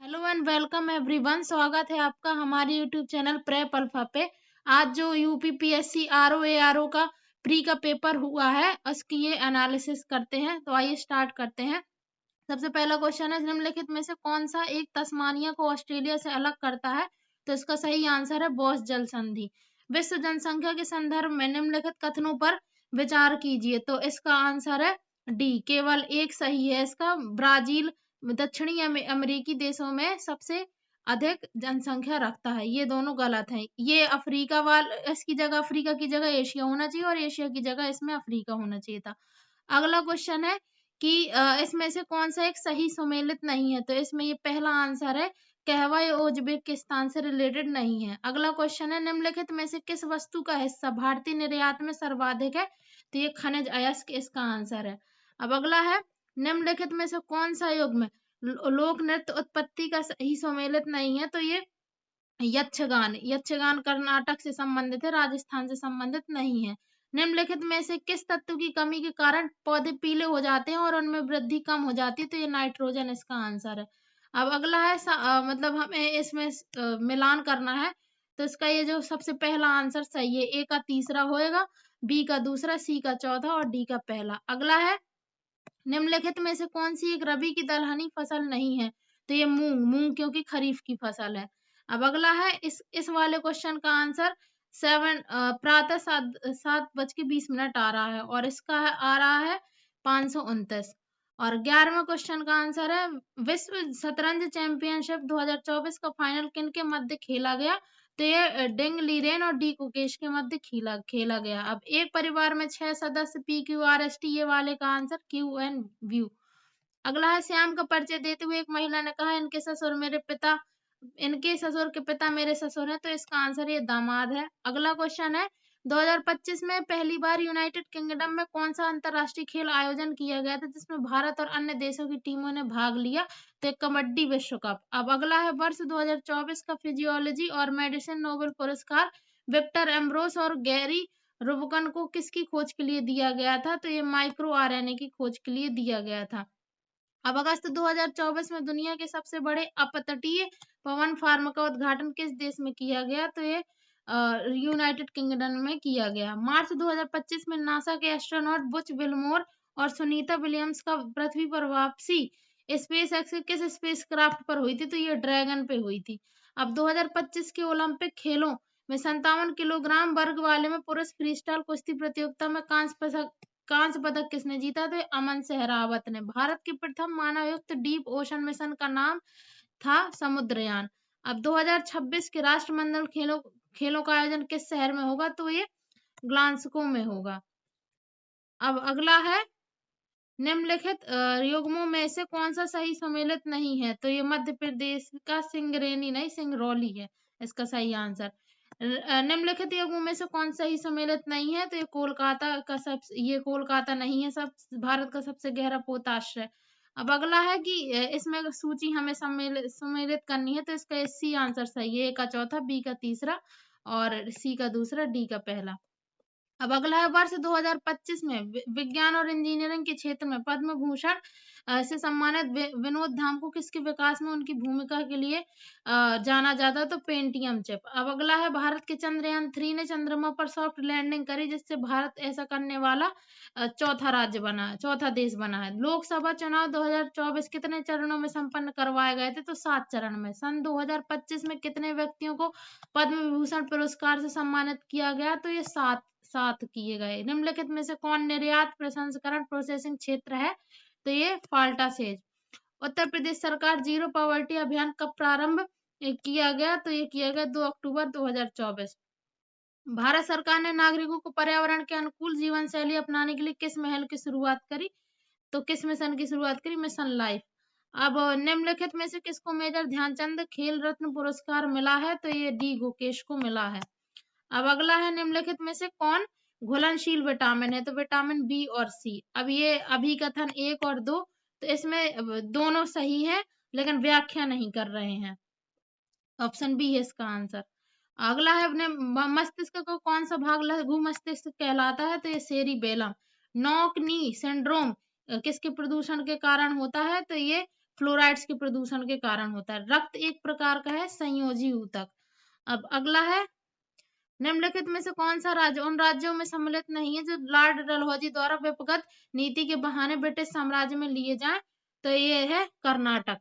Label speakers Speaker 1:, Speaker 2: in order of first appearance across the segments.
Speaker 1: Hello and welcome everyone. स्वागत है आपका हमारे यूट्यूब चैनल प्रेप अल्फा पे। आज जो यूपीपीएससी आरओ एआरओ का प्री का पेपर हुआ है उसकी ये एनालिसिस करते हैं। तो आइए स्टार्ट करते हैं। सबसे पहला क्वेश्चन है, निम्नलिखित में से कौन सा एक तस्मानिया को ऑस्ट्रेलिया से अलग करता है? तो इसका सही आंसर है बॉस जल संधि। विश्व जनसंख्या के संदर्भ में निम्नलिखित कथनों पर विचार कीजिए। तो इसका आंसर है डी, केवल एक सही है इसका। ब्राजील दक्षिणी अमेरिकी देशों में सबसे अधिक जनसंख्या रखता है, ये दोनों गलत है। ये अफ्रीका इसकी जगह अफ्रीका की जगह एशिया होना चाहिए और एशिया की जगह इसमें अफ्रीका होना चाहिए था। अगला क्वेश्चन है कि इसमें से कौन सा एक सही सुमेलित नहीं है? तो इसमें ये पहला आंसर है, कहवा ये उज्बेकिस्तान से रिलेटेड नहीं है। अगला क्वेश्चन है, निम्नलिखित में से किस वस्तु का हिस्सा भारतीय निर्यात में सर्वाधिक है? तो ये खनिज अयस्क इसका आंसर है। अब अगला है, निम्नलिखित में से कौन सा युग्म लोक नृत्य उत्पत्ति का सही सुमेलित नहीं है? तो ये यक्षगान कर्नाटक से संबंधित है, राजस्थान से संबंधित नहीं है। निम्नलिखित में से किस तत्व की कमी के कारण पौधे पीले हो जाते हैं और उनमें वृद्धि कम हो जाती है? तो ये नाइट्रोजन इसका आंसर है। अब अगला है मतलब हमें इसमें मिलान करना है। तो इसका ये जो सबसे पहला आंसर सही है, ए का तीसरा होएगा, बी का दूसरा, सी का चौथा और डी का पहला। अगला है, निम्नलिखित में से कौन सी एक रबी की दलहनी फसल नहीं है? तो ये मूंग क्योंकि खरीफ की फसल है। अब अगला है, इस वाले क्वेश्चन का आंसर प्रातः 7:20 आ रहा है और इसका आ रहा है 529। और 11वें क्वेश्चन का आंसर है, विश्व शतरंज चैंपियनशिप 2024 का फाइनल किन के मध्य खेला गया? तो ये डिंग लीरेन और डी कुकेश के मध्य खेला गया। अब एक परिवार में 6 सदस्य PQRST, ये वाले का आंसर क्यू एन व्यू। अगला है, श्याम का परिचय देते हुए एक महिला ने कहा, इनके ससुर के पिता मेरे ससुर हैं। तो इसका आंसर ये दामाद है। अगला क्वेश्चन है, 2025 में पहली बार यूनाइटेड किंगडम में कौन सा अंतरराष्ट्रीय खेल आयोजन किया गया था जिसमें भारत और अन्य देशों की टीमों ने भाग लिया? तो कबड्डी विश्व कप। अब अगला है, वर्ष 2024 का फिजियोलॉजी और मेडिसिन नोबेल पुरस्कार विक्टर एम्ब्रोस और गैरी रुबकन को किसकी खोज के लिए दिया गया था? तो ये माइक्रो RNA की खोज के लिए दिया गया था। अब अगस्त 2024 में दुनिया के सबसे बड़े अपतटीय पवन फार्म का उद्घाटन किस देश में किया गया? तो ये यूनाइटेड किंगडम में किया गया। मार्च 2025 में नासा के एस्ट्रोनॉट बुच विल्मोर और सुनीता विलियम्स का पृथ्वी पर वापसी स्पेस एक्स के किस स्पेसक्राफ्ट पर हुई थी? तो ये ड्रैगन पे हुई थी। अब 2025 के ओलंपिक खेलों में 57 किलोग्राम वर्ग वाले में पुरुष फ्रीस्टाइल कुश्ती प्रतियोगिता में कांस्य पदक किसने जीता? तो अमन सहरावत ने। भारत के प्रथम मानवयुक्त डीप ओशन मिशन का नाम था समुद्रयान। अब 2026 के राष्ट्रमंडल खेलों का आयोजन किस शहर में होगा? तो ये ग्लासगो में होगा। अब अगला है, निम्नलिखित युग्मों में से कौन सा सही सम्मिलित नहीं है? तो ये मध्य प्रदेश का सिंगरौली नहीं, सिंगरौली है इसका सही आंसर। निम्नलिखित युग्मों में से कौन सा ही सम्मिलित नहीं है? तो ये कोलकाता नहीं है, सब भारत का सबसे गहरा पोताश्रय। अब अगला है कि इसमें सूची हमें सम्मिलित करनी है। तो इसका सी आंसर सही है, ए का चौथा, बी का तीसरा और सी का दूसरा, डी का पहला। अब अगला है, वर्ष 2025 में विज्ञान और इंजीनियरिंग के क्षेत्र में पद्म भूषण से सम्मानित विनोद धाम को किसके विकास में उनकी भूमिका के लिए जाना जाता? तो पेंटियम चिप। अब अगला है, भारत के चंद्रयान 3 ने चंद्रमा पर सॉफ्ट लैंडिंग करी जिससे भारत ऐसा करने वाला चौथा देश बना है। लोकसभा चुनाव 2024 कितने चरणों में संपन्न करवाए गए थे? तो 7 चरण में। सन 2025 में कितने व्यक्तियों को पद्म विभूषण पुरस्कार से सम्मानित किया गया? तो ये 7 किए गए। निम्नलिखित में से कौन निर्यात प्रसंस्करण प्रोसेसिंग क्षेत्र है? तो ये फाल्टा सेज। उत्तर प्रदेश सरकार जीरो पॉवर्टी अभियान कब प्रारंभ किया गया? तो ये किया गया 2 अक्टूबर 2024। भारत सरकार ने नागरिकों को पर्यावरण के अनुकूल जीवन शैली अपनाने के लिए किस महल की शुरुआत करी? तो किस मिशन की शुरुआत करी? Mission life. अब निम्नलिखित में से किसको मेजर ध्यानचंद खेल रत्न पुरस्कार मिला है? तो ये डी गुकेश को मिला है। अब अगला है, निम्नलिखित में से कौन घुलनशील विटामिन है? तो विटामिन बी और सी। अब ये अभिकथन 1 और 2, तो इसमें दोनों सही है लेकिन व्याख्या नहीं कर रहे हैं। ऑप्शन बी है इसका आंसर। अगला है, अपने मस्तिष्क को कौन सा भाग लघु मस्तिष्क कहलाता है? तो ये सेरिबेलम। नॉक नी सिंड्रोम किसके प्रदूषण के कारण होता है? तो ये फ्लोराइड्स के प्रदूषण के कारण होता है। रक्त एक प्रकार का है संयोजी ऊतक। अब अगला है, निम्नलिखित में से कौन सा राज्य उन राज्यों में सम्मिलित नहीं है जो लॉर्ड डलहौजी द्वारा व्यक्तिगत नीति के बहाने ब्रिटिश साम्राज्य में लिए जाएं? तो ये है कर्नाटक।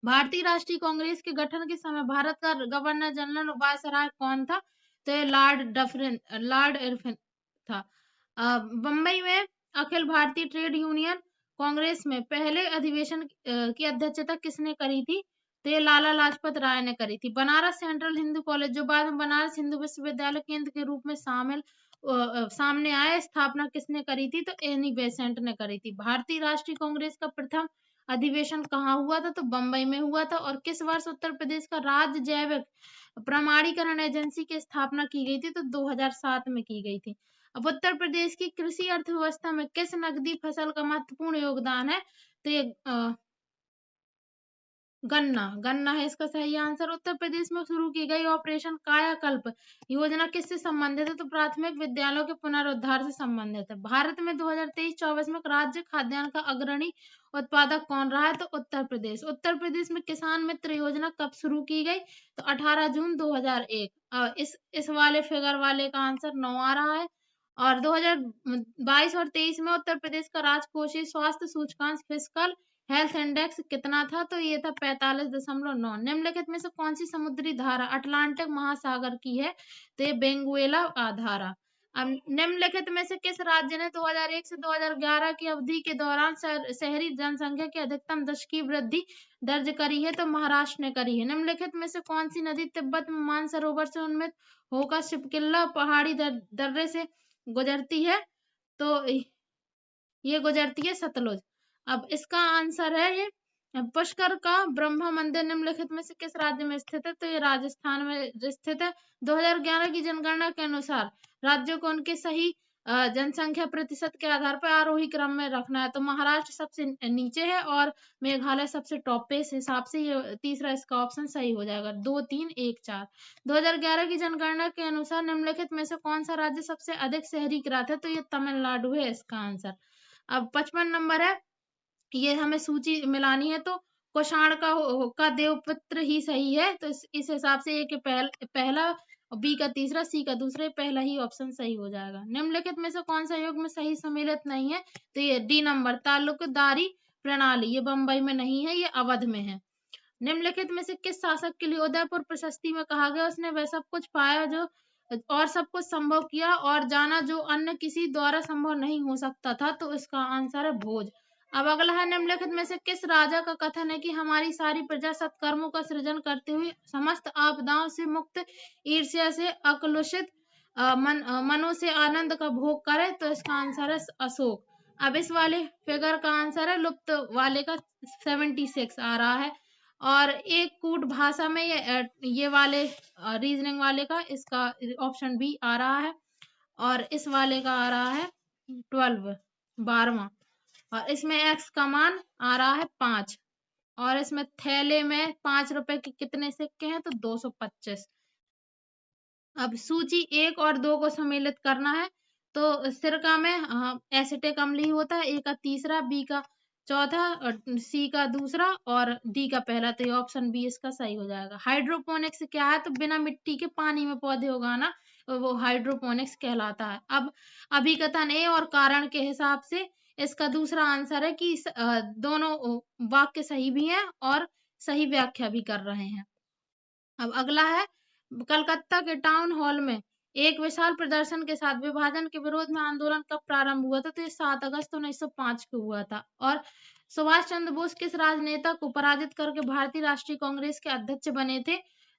Speaker 1: भारतीय राष्ट्रीय कांग्रेस के गठन के समय भारत का गवर्नर जनरल वायसराय कौन था? तो ये लॉर्ड इरफिन था। बम्बई में अखिल भारतीय ट्रेड यूनियन कांग्रेस में पहले अधिवेशन की अध्यक्षता किसने करी थी? तो ये लाला लाजपत राय ने करी थी। बनारस सेंट्रल हिंदू कॉलेज, जो बाद में बनारस हिंदू विश्वविद्यालय केंद्र के रूप में सामने आया, स्थापना किसने करी थी? तो एनी बेसेंट ने करी थी। भारतीय राष्ट्रीय कांग्रेस का प्रथम अधिवेशन कहाँ हुआ था? तो बम्बई में हुआ था। और किस वर्ष उत्तर प्रदेश का राज्य जैविक प्रमाणीकरण एजेंसी की स्थापना की गई थी? तो 2007 में की गई थी। अब उत्तर प्रदेश की कृषि अर्थव्यवस्था में किस नकदी फसल का महत्वपूर्ण योगदान है? तो ये गन्ना है इसका सही आंसर। उत्तर प्रदेश में शुरू की गई ऑपरेशन कायाकल्प योजना किससे संबंधित है? तो प्राथमिक विद्यालयों के पुनरुद्धार से संबंधित है। भारत में 2023-24 में राज्य खाद्यान्न का अग्रणी उत्पादक कौन रहा है? तो उत्तर प्रदेश। उत्तर प्रदेश में किसान मित्र योजना कब शुरू की गई? तो 18 जून 2001। इस वाले फिगर वाले का आंसर 9 आ रहा है। और 2022 और 23 में उत्तर प्रदेश का राजकोषीय स्वास्थ्य सूचकांक फिस्कल हेल्थ इंडेक्स कितना था? तो ये था 45.9। निम्नलिखित में से कौन सी समुद्री धारा अटलांटिक महासागर की है? तो ये बेंगुएला धारा। अब निम्नलिखित में से किस राज्य ने 2001 से 2011 की अवधि के दौरान शहरी जनसंख्या की अधिकतम दशकीय वृद्धि दर्ज करी है? तो महाराष्ट्र ने करी है। निम्नलिखित में से कौन सी नदी तिब्बत में मानसरोवर से उन्मित होकर शिपकिल्ला पहाड़ी दर्रे से गुजरती है? तो ये गुजरती है सतलुज। अब इसका आंसर है ये पुष्कर का ब्रह्मा मंदिर निम्नलिखित में से किस राज्य में स्थित है? तो ये राजस्थान में स्थित है। 2011 की जनगणना के अनुसार राज्यों को उनके सही जनसंख्या प्रतिशत के आधार पर आरोही क्रम में रखना है। तो महाराष्ट्र सबसे नीचे है और मेघालय सबसे टॉप पे। इस हिसाब से ये तीसरा इसका ऑप्शन सही हो जाएगा। 2, 3, 1, 4। 2011 की जनगणना के अनुसार निम्नलिखित में से कौन सा राज्य सबसे अधिक शहरीकृत है? तो ये तमिलनाडु है इसका आंसर। अब 55 नंबर है, ये हमें सूची मिलानी है। तो कुषाण का देवपुत्र ही सही है। तो इस हिसाब से ए के पहला, बी का तीसरा, सी का दूसरा, पहला ही ऑप्शन सही हो जाएगा। निम्नलिखित में से कौन सा योग में सही सम्मिलित नहीं है? तो ये डी नंबर तालुकदारी प्रणाली, ये बंबई में नहीं है, ये अवध में है। निम्नलिखित में से किस शासक के लिए उदयपुर प्रशस्ति में कहा गया उसने वह सब कुछ पाया जो और सब कुछ संभव किया और जाना जो अन्य किसी द्वारा संभव नहीं हो सकता था? तो इसका आंसर है भोज। अब अगला है, निम्नलिखित में से किस राजा का कथन है कि हमारी सारी प्रजा सत्कर्मों का सृजन करते हुए समस्त आपदाओं से मुक्त, ईर्ष्या से अकलुषित मनो से आनंद का भोग करे? तो इसका आंसर है अशोक। अब इस वाले फिगर का आंसर है लुप्त वाले का 76 आ रहा है। और एक कूट भाषा में ये वाले रीजनिंग वाले का इसका ऑप्शन बी आ रहा है। और इस वाले का आ रहा है 12वां। और इसमें x का मान आ रहा है 5। और इसमें थैले में 5 रुपए के कितने सिक्के हैं? तो 225। अब सूची 1 और 2 को सम्मिलित करना है। तो सिरका में एसिटिक अम्ल ही होता है। ए का तीसरा, बी का चौथा, और सी का दूसरा और डी का पहला। तो ये ऑप्शन बी इसका सही हो जाएगा। हाइड्रोपोनिक्स क्या है? तो बिना मिट्टी के पानी में पौधे उगाना, वो हाइड्रोपोनिक्स कहलाता है। अब अभिकथन ए और कारण के हिसाब से इसका दूसरा आंसर है कि दोनों वाक्य सही भी हैं और सही व्याख्या भी कर रहे हैं। अब अगला है, कलकत्ता के टाउन हॉल में एक विशाल प्रदर्शन के साथ विभाजन के विरोध में आंदोलन कब प्रारंभ हुआ था? तो ये 7 अगस्त 1905 को हुआ था। और सुभाष चंद्र बोस किस राजनेता को पराजित करके भारतीय राष्ट्रीय कांग्रेस के अध्यक्ष बने थे?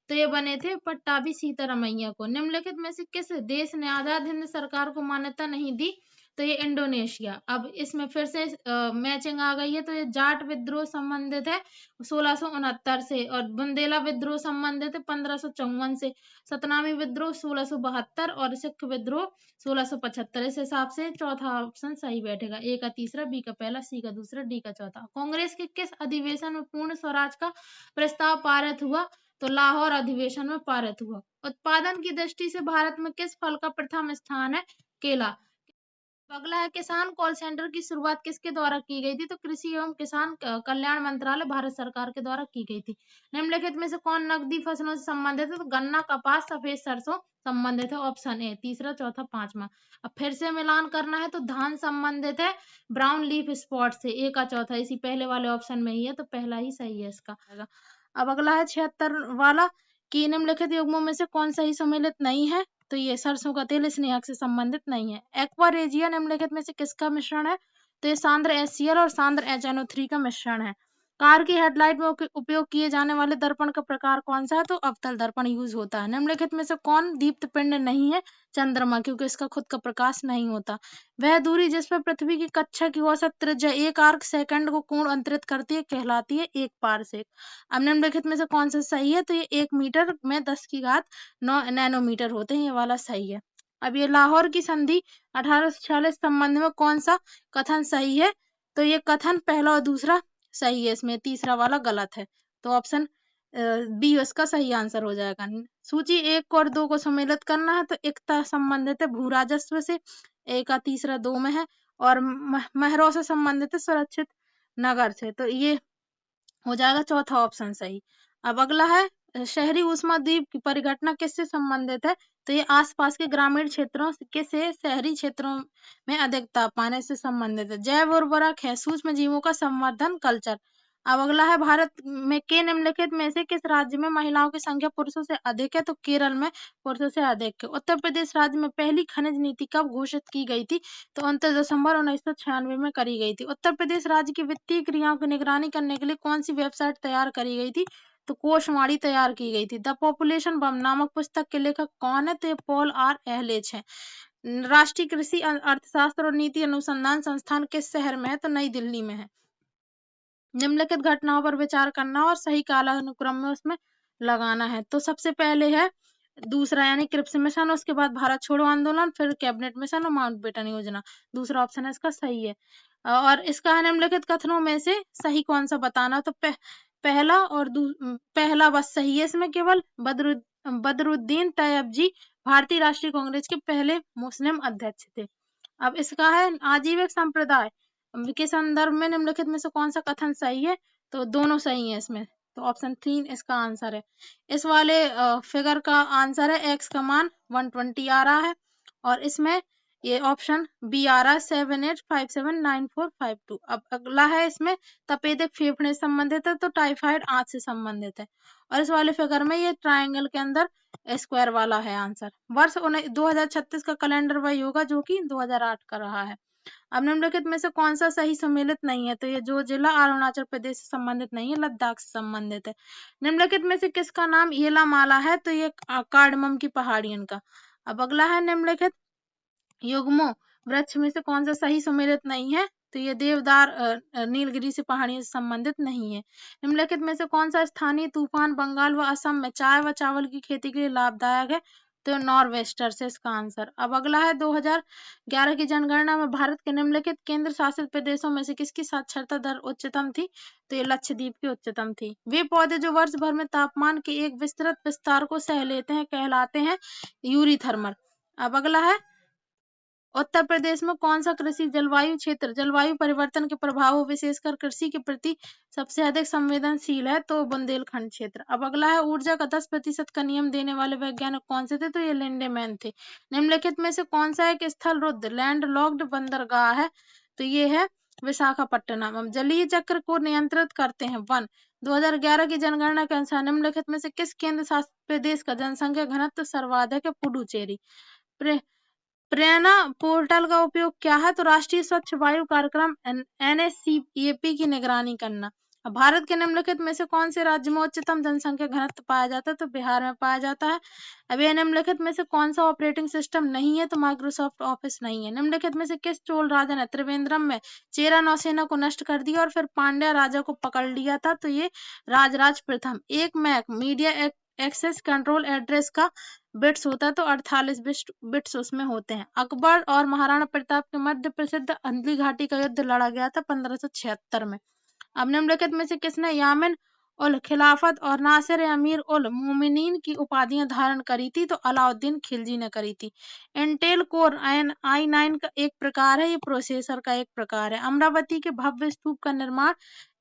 Speaker 1: तो ये बने थे पट्टाभी सीतारमैया को। निम्नलिखित में से किस देश ने आजाद हिंद सरकार को मान्यता नहीं दी? तो ये इंडोनेशिया। अब इसमें फिर से मैचिंग आ गई है। तो ये जाट विद्रोह संबंधित है 1669 से, और बुंदेला विद्रोह संबंधित है 1554 से, सतनामी विद्रोह 1672 और सिख विद्रोह 1675। इस हिसाब से चौथा ऑप्शन सही बैठेगा। ए का तीसरा, बी का पहला, सी का दूसरा, डी का चौथा। कांग्रेस के किस अधिवेशन में पूर्ण स्वराज का प्रस्ताव पारित हुआ? तो लाहौर अधिवेशन में पारित हुआ। उत्पादन की दृष्टि से भारत में किस फल का प्रथम स्थान है? केला। अगला है किसान कॉल सेंटर की शुरुआत किसके द्वारा की गई थी? तो कृषि एवं किसान कल्याण मंत्रालय भारत सरकार के द्वारा की गई थी। निम्नलिखित में से कौन नकदी फसलों से संबंधित है? तो गन्ना, कपास, सफेद सरसों संबंधित है। ऑप्शन ए, तीसरा, चौथा, पांचवा। अब फिर से मिलान करना है तो धान संबंधित है ब्राउन लीफ स्पॉट से। ए का चौथा इसी पहले वाले ऑप्शन में ही है, तो पहला ही सही है इसका। अब अगला है 76 वाला कि निम्नलिखित युग्मों में से कौन सही सम्मिलित नहीं है? तो ये सरसों का तेल स्नेहक से संबंधित नहीं है। एक्वारेजिया निम्नलिखित में से किसका मिश्रण है? तो ये सांद्र HCl और सांद्र HNO3 का मिश्रण है। कार की हेडलाइट में उपयोग किए जाने वाले दर्पण का प्रकार कौन सा है? तो अवतल दर्पण यूज होता है। निम्नलिखित में से कौन दीप्त पिंड नहीं है? चंद्रमा, क्योंकि इसका खुद का प्रकाश नहीं होता। वह दूरी जिस पर पृथ्वी की कक्षा की औसत त्रिज्या 1 आर्क सेकंड को कोण अंतरित करती है कहलाती है 1 पारसेक। अब निम्नलिखित में से कौन सा सही है? तो ये 1 मीटर में 10 की घात 9 नैनोमीटर होते हैं, ये वाला सही है। अब ये लाहौर की संधि 1846 संबंध में कौन सा कथन सही है? तो ये कथन पहला और दूसरा सही है, इसमें तीसरा वाला गलत है। तो ऑप्शन बी उसका सही आंसर हो जाएगा। सूची 1 और 2 को सम्मिलित करना है तो एकता संबंधित है भू राजस्व से, ए का तीसरा 2 में है, और महरों से संबंधित है सुरक्षित नगर से, तो ये हो जाएगा चौथा ऑप्शन सही। अब अगला है शहरी ऊष्माद्वीप की परिघटना किससे संबंधित है? तो ये आसपास के ग्रामीण क्षेत्रों के से शहरी क्षेत्रों में अधिक तापमान से संबंधित है। जैव उर्वरक है, सूक्ष्म जीवों का संवर्धन, कल्चर। अब अगला है भारत में के निम्नलिखित में से किस राज्य में महिलाओं की संख्या पुरुषों से अधिक है? तो केरल में पुरुषों से अधिक है। उत्तर प्रदेश राज्य में पहली खनिज नीति कब घोषित की गई थी? तो 29 दिसंबर 1996 में करी गई थी। उत्तर प्रदेश राज्य की वित्तीय क्रियाओं की निगरानी करने के लिए कौन सी वेबसाइट तैयार करी गई थी? तो कोशवाणी तैयार की गई थी। द पॉपुलेशन बम नामक पुस्तक के लेखक कौन है? तो ये पॉल आर एहलेच है। राष्ट्रीय कृषि अर्थशास्त्र और नीति अनुसंधान संस्थान किस शहर में है? तो नई दिल्ली में है। निम्नलिखित घटनाओं पर विचार करना और सही कालानुक्रम में उसमें लगाना है। तो सबसे पहले है दूसरा यानी क्रिप्स मिशन, उसके बाद भारत छोड़ो आंदोलन, फिर कैबिनेट मिशन और माउंटबेटन योजना। दूसरा ऑप्शन है इसका सही है। और इसका है निम्नलिखित कथनों में से सही कौन सा बताना? तो पहला और पहला बस सही है इसमें केवल। बदरुद्दीन तैयबजी भारतीय राष्ट्रीय कांग्रेस के पहले मुस्लिम अध्यक्ष थे। अब इसका है आजीविक संप्रदाय के संदर्भ में निम्नलिखित में से कौन सा कथन सही है? तो दोनों सही है इसमें, तो ऑप्शन 3 इसका आंसर है। इस वाले फिगर का आंसर है x का मान 120 आ रहा है, और इसमें ये ऑप्शन बी आ रहा है 78579452। अब अगला है इसमें तपेदिक फेफड़े से संबंधित है, तो टाइफाइड आंत से संबंधित है, और इस वाले फिगर में ये ट्राइंगल के अंदर स्क्वायर वाला है आंसर। वर्ष 2036 का कैलेंडर वही होगा जो कि 2008 का रहा है। अब निम्नलिखित में से कौन सा सही सम्मिलित नहीं है? तो ये जो जिला अरुणाचल प्रदेश से संबंधित नहीं है, लद्दाख से संबंधित है। निम्नलिखित में से किसका नाम येला माला है? तो ये कार्डमम की पहाड़ियों का। अब अगला है निम्नलिखित युग्मों वृक्ष में से कौन सा सही सम्मिलित नहीं है? तो ये देवदार नीलगिरी से पहाड़ियों से संबंधित नहीं है। निम्नलिखित में से कौन सा स्थानीय तूफान बंगाल व असम में चाय व चावल की खेती के लिए लाभदायक है? तो नॉर्वेस्टर से इसका आंसर। अब अगला है 2011 की जनगणना में भारत के निम्नलिखित केंद्र शासित प्रदेशों में से किसकी साक्षरता दर उच्चतम थी? तो ये लक्षद्वीप की उच्चतम थी। वे पौधे जो वर्ष भर में तापमान के एक विस्तृत विस्तार को सह लेते हैं कहलाते हैं यूरीथर्मल। अब अगला है उत्तर प्रदेश में कौन सा कृषि जलवायु क्षेत्र जलवायु परिवर्तन के प्रभावों विशेषकर कृषि के प्रति सबसे अधिक संवेदनशील है? तो बुंदेलखंड क्षेत्र। अब अगला है ऊर्जा का 10% का नियम देने वाले वैज्ञानिक कौन से थे? तो ये लिंडेमैन थे। निम्नलिखित में से कौन सा एक स्थल रुद्ध लैंड लॉक्ड बंदरगाह है? तो ये है विशाखापट्टनम। हम जलीय चक्र को नियंत्रित करते हैं वन। 2011 की जनगणना के अनुसार निम्नलिखित में से किस केंद्र शासित प्रदेश का जनसंख्या घनत्व सर्वाधिक है? पुडुचेरी। प्रेरणा पोर्टल का उपयोग क्या है? तो राष्ट्रीय स्वच्छ वायु कार्यक्रम NSCAP की निगरानी करना। अब भारत के निम्नलिखित में से कौन से राज्य में उच्चतम जनसंख्या घनत्व पाया जाता है? तो बिहार में पाया जाता है। अब ये निम्नलिखित में से कौन सा ऑपरेटिंग सिस्टम नहीं है? तो माइक्रोसॉफ्ट ऑफिस नहीं है। निम्नलिखित में से किस चोल राजा ने त्रिवेंद्रम में चेरा नौसेना को नष्ट कर दिया और फिर पांड्या राजा को पकड़ लिया था? तो ये राजराज प्रथम। एक MAC media access control address का बिट्स होता है, तो 48 बिट्स उसमें होते हैं। अकबर और महाराणा प्रताप के मध्य प्रसिद्ध अंधली घाटी का युद्ध लड़ा गया था 1576 में। अब निम्नलिखित में से किसने यामिन उल खिलाफत और नासिर अमीर उल मोमिनीन की उपाधियां धारण करी थी, तो अलाउद्दीन खिलजी ने करी थी। इंटेल कोर i9 का एक प्रकार है, ये प्रोसेसर का एक प्रकार है। अमरावती के भव्य स्तूप का निर्माण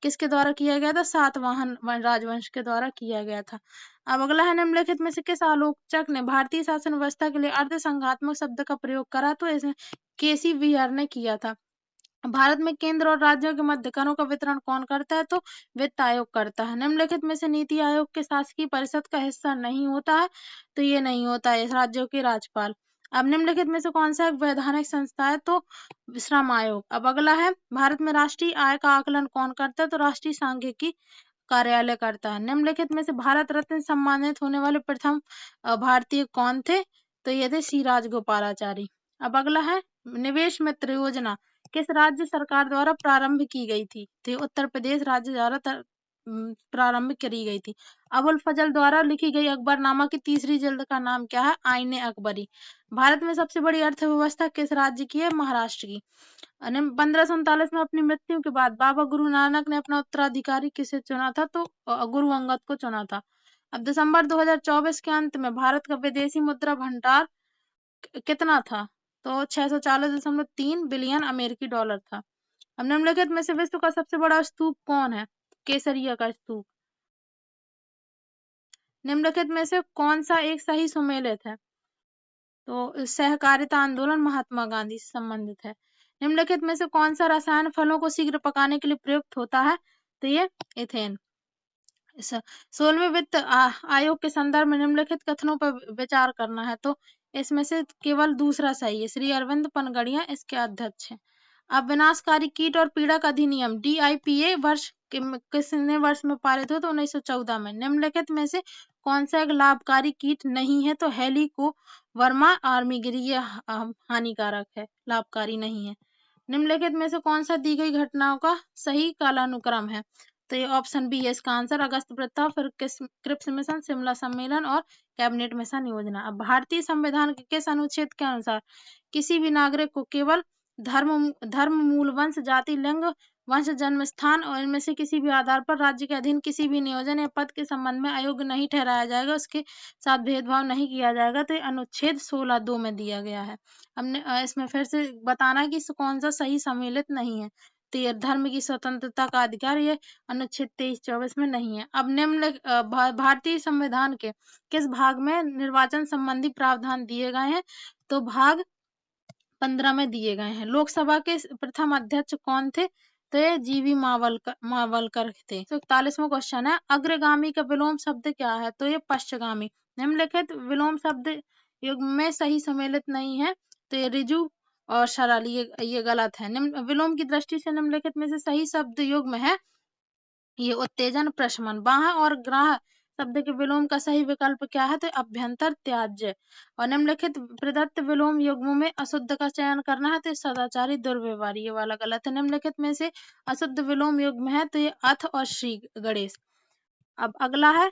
Speaker 1: किसके द्वारा किया गया था? सातवाहन राजवंश के द्वारा किया गया था। अब अगला है, निम्नलिखित में से किस आलोचक ने भारतीय शासन व्यवस्था के लिए अर्ध संघात्मक शब्द का प्रयोग करा? तो इसमें केसी व्हीयर ने किया था। भारत में केंद्र और राज्यों के मध्य करों का वितरण कौन करता है? तो वित्त आयोग करता है। निम्नलिखित में से नीति आयोग के शासकीय परिषद का हिस्सा नहीं होता है? तो ये नहीं होता है, राज्यों के राज्यपाल। अब निम्नलिखित में से कौन सा एक वैधानिक संस्था है? तो श्रम आयोग। अब अगला है, भारत में राष्ट्रीय आय का आकलन कौन करता है? तो राष्ट्रीय सांख्यिकी कार्यालय करता है। निम्नलिखित में से भारत रत्न सम्मानित होने वाले प्रथम भारतीय कौन थे? तो ये थे सी राजगोपालाचारी। अब अगला है, निवेश मित्र योजना किस राज्य सरकार द्वारा प्रारंभ की गई थी? तो ये उत्तर प्रदेश राज्य द्वारा प्रारंभ करी गई थी। अबुल फजल द्वारा लिखी गई अकबरनामा की तीसरी जिल्द का नाम क्या है? आईने अकबरी। भारत में सबसे बड़ी अर्थव्यवस्था किस राज्य की है? महाराष्ट्र की। 1539 में अपनी मृत्यु के बाद बाबा गुरु नानक ने अपना उत्तराधिकारी किसे चुना था? तो गुरु अंगद को चुना था। अब दिसंबर 2024 के अंत में भारत का विदेशी मुद्रा भंडार कितना था? तो 640.3 बिलियन अमेरिकी डॉलर था। अब निम्नलिखित में से विश्व का सबसे बड़ा स्तूप कौन है? केसरिया का स्तूप। निम्नलिखित में से कौन सा एक सही सुमेलित है? तो सहकारिता आंदोलन महात्मा गांधी से संबंधित है। निम्नलिखित में से कौन सा रसायन फलों को शीघ्र पकाने के लिए प्रयुक्त होता है? तो ये इथेन। 16वें वित्त आयोग के संदर्भ में निम्नलिखित कथनों पर विचार करना है, तो इसमें से केवल दूसरा सही है। श्री अरविंद पनगड़िया इसके अध्यक्ष हैं। अब विनाशकारी कीट और पीड़क अधिनियम DIPA किसने वर्ष में पारित हुआ? तो 1914 में। निम्नलिखित में से कौन सा एक लाभकारी कीट नहीं है? तो हेलिकोवर्पा आर्मीगिरी, ये हानिकारक है, लाभकारी नहीं है। निम्नलिखित में से कौन सा दी गई घटनाओं का सही कालानुक्रम है? तो ये ऑप्शन बी है इसका आंसर। अगस्त प्रस्ताव, फिर क्रिप्स मिशन, शिमला सम्मेलन और कैबिनेट मिशन योजना। अब भारतीय संविधान के किस अनुच्छेद के अनुसार किसी भी नागरिक को केवल धर्म, मूल, वंश, जाति, लिंग, वंश, जन्म स्थान और इनमें से किसी भी आधार पर राज्य के अधीन किसी भी नियोजन या पद के संबंध में अयोग्य नहीं ठहराया जाएगा, उसके साथ भेदभाव नहीं किया जाएगा। तो ये अनुच्छेद 16(2) में दिया गया है। हमने इसमें फिर से बताना कि कौन सा सही सम्मिलित नहीं है। तो ये धर्म की स्वतंत्रता का अधिकार, ये अनुच्छेद 23-24 में नहीं है। अब भारतीय संविधान के किस भाग में निर्वाचन संबंधी प्रावधान दिए गए हैं? तो भाग 15 में दिए गए हैं। लोकसभा के प्रथम अध्यक्ष कौन थे? तो ये GV मावलकर थे। 41वां क्वेश्चन है, अग्रगामी का विलोम शब्द क्या है? तो ये पश्चगामी। निम्नलिखित विलोम शब्द युग्म में सही सम्मिलित नहीं है, तो ये ऋजु और सरल, ये गलत है। विलोम की दृष्टि से निम्नलिखित में से सही शब्द युग्म है, ये उत्तेजन, प्रशमन। बाह्य और ग्राह्य शब्द के विलोम का सही विकल्प क्या है? तो अभ्यंतर, त्याज्य। और निम्नलिखित प्रदत्त विलोम युग्मों में अशुद्ध का चयन करना है, तो सदाचारी, दुर्व्यवहारी, ये वाला गलत है। निम्नलिखित में से अशुद्ध विलोम युग्म है, तो ये अथ और श्री गणेश। अब अगला है,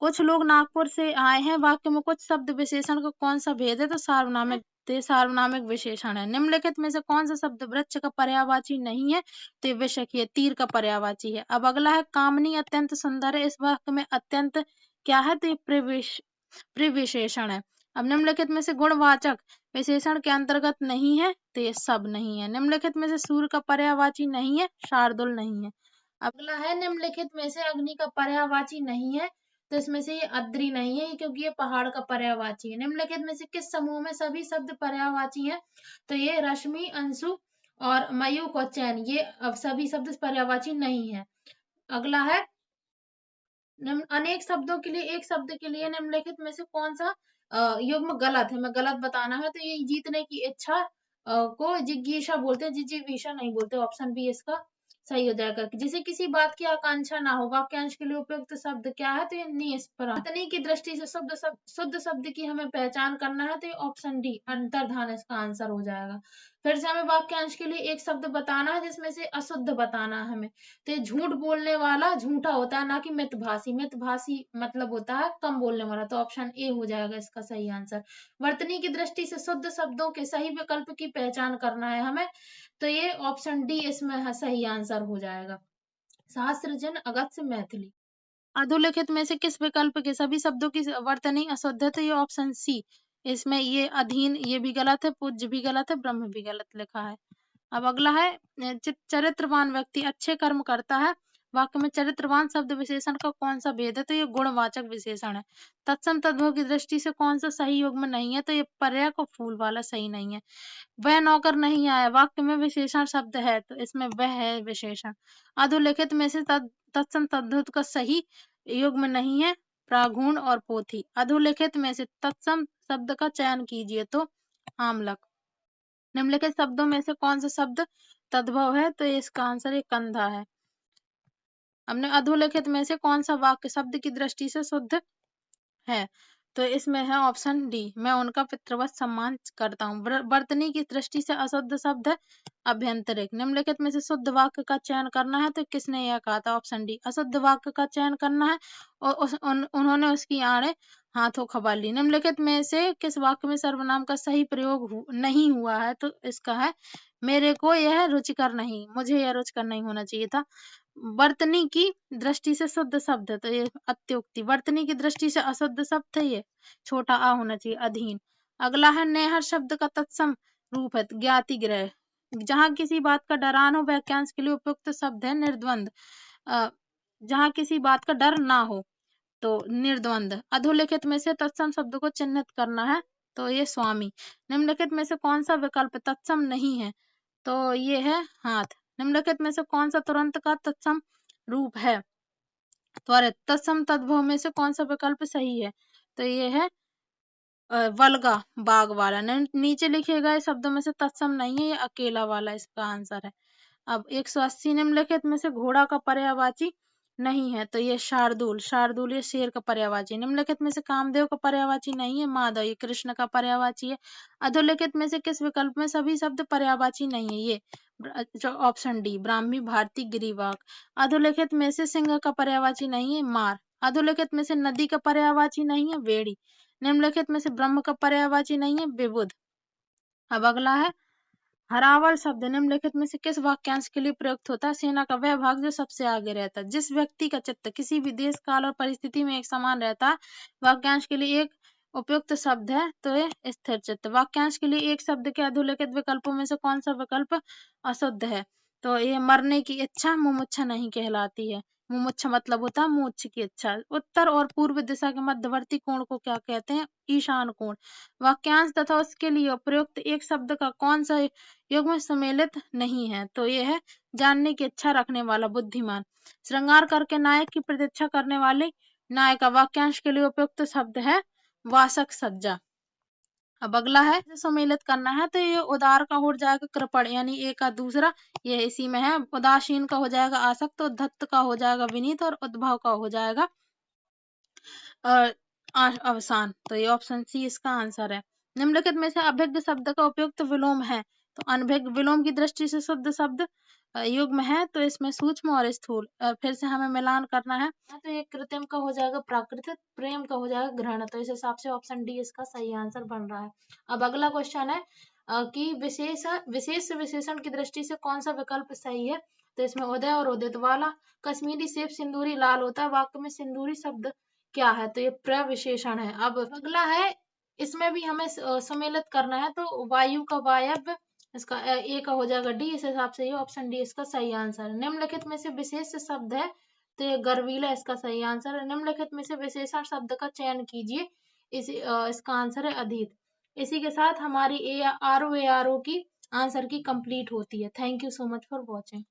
Speaker 1: कुछ लोग नागपुर से आए हैं, वाक्य में कुछ शब्द विशेषण का कौन सा भेद है? तो सार्वनामिक। तो ये सार्वनामिक विशेषण है। निम्नलिखित में से कौन सा शब्द वृक्ष का पर्यायवाची नहीं है? तो ये विषक, ये तीर का पर्यायवाची है। अब अगला है, कामनी अत्यंत सुंदर है, इस वाक्य में अत्यंत क्या है? तो ये प्रविशेषण है। अब निम्नलिखित में से गुणवाचक विशेषण के अंतर्गत नहीं है, तो ये सब नहीं है। निम्नलिखित में से सूर्य का पर्यायवाची नहीं है, शार्दुल नहीं है। अगला है, निम्नलिखित में से अग्नि का पर्यायवाची नहीं है, तो इसमें से ये अद्रि नहीं है, क्योंकि ये पहाड़ का पर्यायवाची है। निम्नलिखित में से किस समूह में सभी शब्द पर्यायवाची हैं? तो ये रश्मि, अंशु और मयूख और चैन, ये अब सभी शब्द पर्यायवाची नहीं है। अगला है, अनेक शब्दों के लिए एक शब्द के लिए निम्नलिखित में से कौन सा युग्म गलत है? मैं गलत बताना है, तो ये जीतने की इच्छा को जिज्ञासा बोलते हैं, जिजीविषा नहीं बोलते। ऑप्शन बी इसका सही हो जाएगा। जिसे किसी बात की आकांक्षा ना हो, वाक्यांश के लिए उपयुक्त शब्द क्या है? तो ये निष्परा। वर्तनी की दृष्टि से शुद्ध शब्द की हमें पहचान करना है, तो ये ऑप्शन डी अंतर्धान इसका आंसर हो जाएगा। फिर से हमें वाक्यांश के लिए एक शब्द बताना है, जिसमें से अशुद्ध बताना है हमें। तो ये झूठ बोलने वाला झूठा होता है, ना कि मितभाषी। मितभाषी मतलब होता है कम बोलने वाला, तो ऑप्शन ए हो जाएगा इसका सही आंसर। वर्तनी की दृष्टि से शुद्ध शब्दों के सही विकल्प की पहचान करना है हमें, तो ये ऑप्शन डी इसमें सही आंसर हो जाएगा। सहस्त्र जन अगस्त मैथिली। अधोलिखित में से किस विकल्प के सभी शब्दों की वर्तनी अशुद्ध है? तो ये ऑप्शन सी। इसमें ये अधीन ये भी गलत है, पूज्य भी गलत है, ब्रह्म भी गलत लिखा है। अब अगला है चरित्रवान व्यक्ति अच्छे कर्म करता है। वाक्य में चरित्रवान शब्द विशेषण का कौन सा भेद है? तो ये गुणवाचक विशेषण है। तत्सम तद्भव की दृष्टि से कौन सा सही युग्म नहीं है? तो ये पर्यायक और फूल वाला सही नहीं है। वह नौकर नहीं आया, वाक्य में विशेषण शब्द है तो इसमें वह है विशेषण। अधोलिखित में से तत्सम तद्भव का सही युग्म नहीं है प्रागुण और पोथी। अधोलिखित में से तत्सम शब्द का चयन कीजिए तो आमलक। निम्नलिखित शब्दों में से कौन सा शब्द तद्भव है? तो इसका आंसर ये कंधा है। हमने अधोलिखित में से कौन सा वाक्य शब्द की दृष्टि से शुद्ध है? तो इसमें है ऑप्शन डी, मैं उनका पितृवत सम्मान करता हूँ। वर्तनी की दृष्टि से अशुद्ध शब्द है अभ्यंतरिक। निम्नलिखित में से शुद्ध वाक्य का चयन करना है तो किसने यह कहा था? ऑप्शन डी, अशुद्ध वाक्य का चयन करना है और उन्होंने उसकी आड़े हाथों खबर ली। निम्नलिखित में से किस वाक्य में सर्वनाम का सही प्रयोग नहीं हुआ है? तो इसका है मेरे को यह रुचिकर नहीं, मुझे यह रुचिकर नहीं होना चाहिए था। वर्तनी की दृष्टि से शुद्ध शब्द है तो ये अत्युक्ति। वर्तनी की दृष्टि से अशुद्ध शब्द है ये छोटा आ होना चाहिए अधीन। अगला है नेहर शब्द का तत्सम रूप है ज्ञाति ग्रह। जहां किसी बात का डरान हो वाक्यांश के लिए उपयुक्त शब्द है निर्द्वंद। जहां किसी बात का डर ना हो तो निर्द्वंद। अधोलिखित में से तत्सम शब्द को चिन्हित करना है तो ये स्वामी। निम्नलिखित में से कौन सा विकल्प तत्सम नहीं है? तो ये है हाथ। निम्नलिखित में से कौन सा तुरंत का तत्सम रूप है? त्वरित। तत्सम तद्भव में से कौन सा विकल्प सही है? तो ये है वल्गा बाघ वाला। नीचे लिखे गए शब्दों में से तत्सम नहीं है, ये अकेला वाला इसका आंसर है। अब 180 निम्नलिखित में से घोड़ा का पर्यायवाची नहीं है तो ये शार्दूल। शार्दूल ये शेर का पर्यायवाची। निम्नलिखित में से कामदेव का पर्यायवाची नहीं है माधव, ये कृष्ण का पर्यायवाची है। अधोलिखित में से किस विकल्प में सभी शब्द पर्यायवाची नहीं है? ये जो ऑप्शन डी ब्राह्मी भारती गिरिवाग। अधोलिखित में से सिंह का पर्यायवाची नहीं है मार। अधोलिखित में से नदी का पर्यायवाची नहीं है वेड़ी। निम्नलिखित में से ब्रह्म का पर्यायवाची नहीं है विबुध। अब अगला है हरावल शब्द निम्नलिखित में से किस वाक्यांश के लिए प्रयुक्त होता है? सेना का वह भाग जो सबसे आगे रहता है। जिस व्यक्ति का चित्त किसी भी देश काल और परिस्थिति में एक समान रहता है वाक्यांश के लिए एक उपयुक्त शब्द है तो ये स्थिर चित्त। वाक्यांश के लिए एक शब्द के अधोलिखित विकल्पों में से कौन सा विकल्प अशुद्ध है? तो ये मरने की इच्छा मुमुक्षा नहीं कहलाती है। मुमुक्षा मतलब होता है मोक्ष की इच्छा। उत्तर और पूर्व दिशा के मध्यवर्ती कोण को क्या कहते हैं? ईशान कोण। वाक्यांश तथा उसके लिए प्रयुक्त एक शब्द का कौन सा युग्म सम्मिलित नहीं है? तो ये है जानने की इच्छा रखने वाला बुद्धिमान। श्रृंगार करके नायक की प्रतीक्षा करने वाले नायिका। वाक्यांश के लिए उपयुक्त शब्द है वासक सज्जा। अब अगला है सम्मिलित करना है तो ये उदार का हो जाएगा कृपण यानी ए का दूसरा, ये इसी में है। उदासीन का हो जाएगा आसक्त, उद्धत का हो जाएगा विनीत और उद्भव का हो जाएगा अवसान। तो ये ऑप्शन सी इसका आंसर है। निम्नलिखित में से अभिज्ञ शब्द का उपयुक्त विलोम है? तो अनभिज्ञ विलोम की दृष्टि से शुद्ध शब्द युग्म है तो इसमें सूक्ष्म और स्थूल। फिर से हमें मिलान करना है तो ये कृत्रिम का हो जाएगा प्राकृतिक, प्रेम का हो जाएगा ग्रहण। तो इस हिसाब से ऑप्शन डी इसका सही आंसर बन रहा है। अब अगला क्वेश्चन है कि विशेष विशेषण की दृष्टि से कौन सा विकल्प सही है? तो इसमें उदय और उदित वाला। कश्मीरी सेब सिंदूरी लाल होता है, वाक्य में सिंदूरी शब्द क्या है? तो ये प्रविशेषण है। अब अगला है इसमें भी हमें सम्मिलित करना है तो वायु का वायव्य, इसका ए का हो जाएगा डी। इस हिसाब से ये ऑप्शन डी इसका सही आंसर है। निम्नलिखित में से विशेष शब्द है तो ये गर्वीला इसका सही आंसर है। निम्नलिखित में से विशेषण शब्द का चयन कीजिए, इसका आंसर है अधीत। इसी के साथ हमारी ARO की आंसर की कंप्लीट होती है। Thank you so much for watching.